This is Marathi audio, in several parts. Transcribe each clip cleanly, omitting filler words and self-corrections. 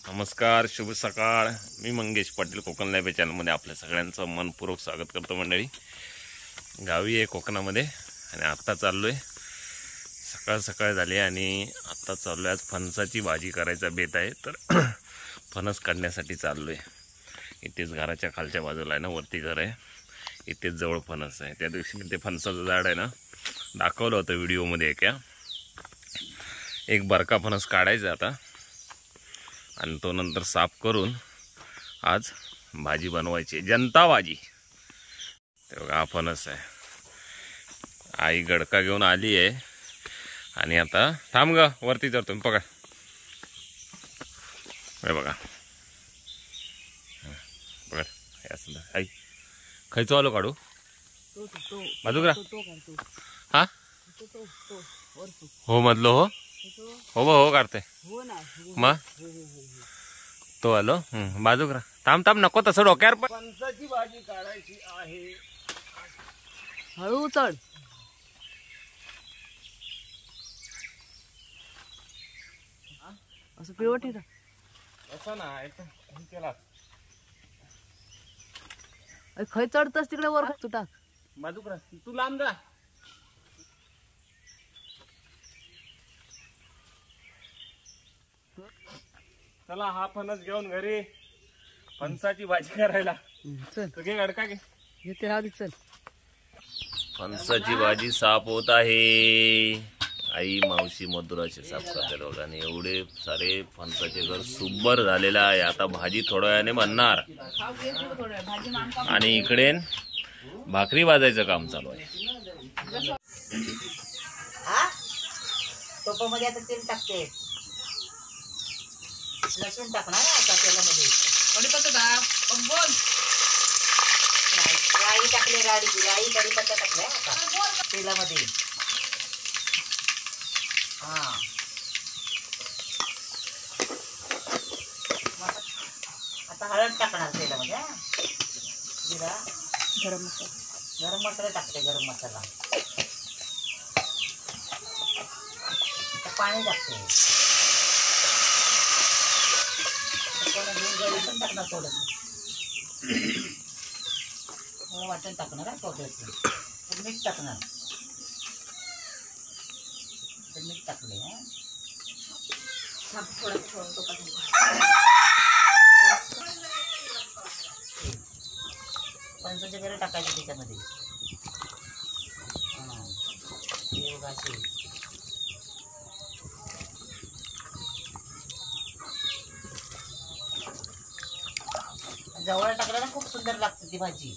नमस्कार, शुभ सकाळ. मी मंगेश पाटील कोकण लाईव्ह चॅनलमध्ये आपल्या सगळ्यांचं मनपूर्वक स्वागत करतो. मंडळी, गावी आहे कोकणामध्ये आणि आत्ता चाललो आहे. सकाळ सकाळ झाली आणि आत्ता चाललो आहे. आज फणसाची भाजी करायचा बेत आहे, तर फणस काढण्यासाठी चाललो आहे. इथेच घराच्या खालच्या बाजूला आहे ना, वरती घर आहे, इथेच जवळ फणस आहे. त्या दिवशी मी ते फणसाचं झाड आहे ना दाखवलं होतं व्हिडिओमध्ये. एक बरका फणस काढायचा आता आणि तो नंतर साफ करून आज भाजी बनवायची, जनता भाजी. तेव्हा हा फणस आहे. आई गडका घेऊन आली आहे आणि आता थांब ग, वरती तर तुम्ही पकड. हे बघा, पकड. असं आई खायचो आलो काढू बाजूक रा. हा हो मधलो हो हो हो काढते मग तो आलो. बाजूक रा. थांब थांब, नको तसं डोक्यावर. पण फणसाची भाजी काढायची आहे. हळू चढ. असं पिवट आहे असं ना केला. खय चढतस तिकडे वर तू टाक. बाजूक रा, तू लांब जा. चला हा फणस घेऊन घरी फणसाची भाजी करायला. चल घे गडका घे. येते हा चल. फणसाची भाजी साफ होत आहे. आई मावशी मधुराचे साफ करते बघा. आणि एवढे सारे फणसाचे घर सुब्बर झालेलं आहे. आता भाजी थोड्या वेळाने बनणार आणि इकडे भाकरी भाजायचं काम चालू आहे. टोपामध्ये आता तेल टाकते. लसूण टाकणार आता तेलामध्ये. राई टाकले, राई कढीपत्ता टाकलाय आता तेलामध्ये. हा आता हळद टाकणार तेलामध्ये. जिरा, गरम मसाला टाकते. गरम मसाला पाणी टाकते. पण टाकणार थोडंसं वाटण टाकणार आहे थोडंसं. मीठ टाकणार. मीठ टाकले. फणसाचे गरे टाकायचे त्याच्यामध्ये. जवळ टाकलं ना खूप सुंदर लागते ती भाजी.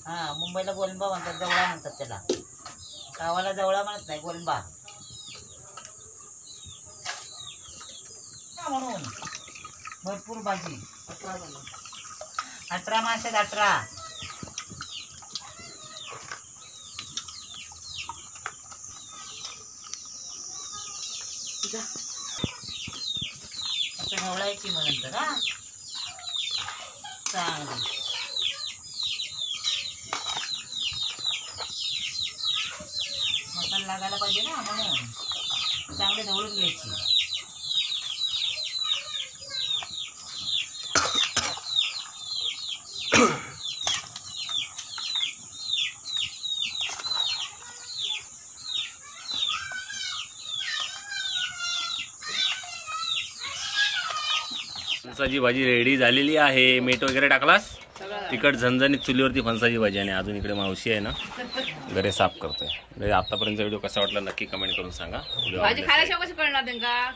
हा, मुंबईला गोलंबा म्हणतात, जवळा म्हणतात त्याला. गावाला जवळा म्हणत नाही, गोलंबा म्हणून. भरपूर भाजी. 18 माणसात 18. ढवळायची मग नंतर. हा चांगली मसाला लागायला पाहिजे ना, म्हणून चांगले ढवळून घ्यायची. फणसाची भाजी रेडी झालेली आहे. मीठ वगैरे टाकलास. तिखट झणझणीत चुलीवरती फणसाची भाजी. आणि अजून इकडे मावशी आहे ना, घरे साफ करतोय. आतापर्यंत व्हिडिओ कसा वाटला नक्की कमेंट करून सांगा. भाजी खायला कशी कळणार त्यांना.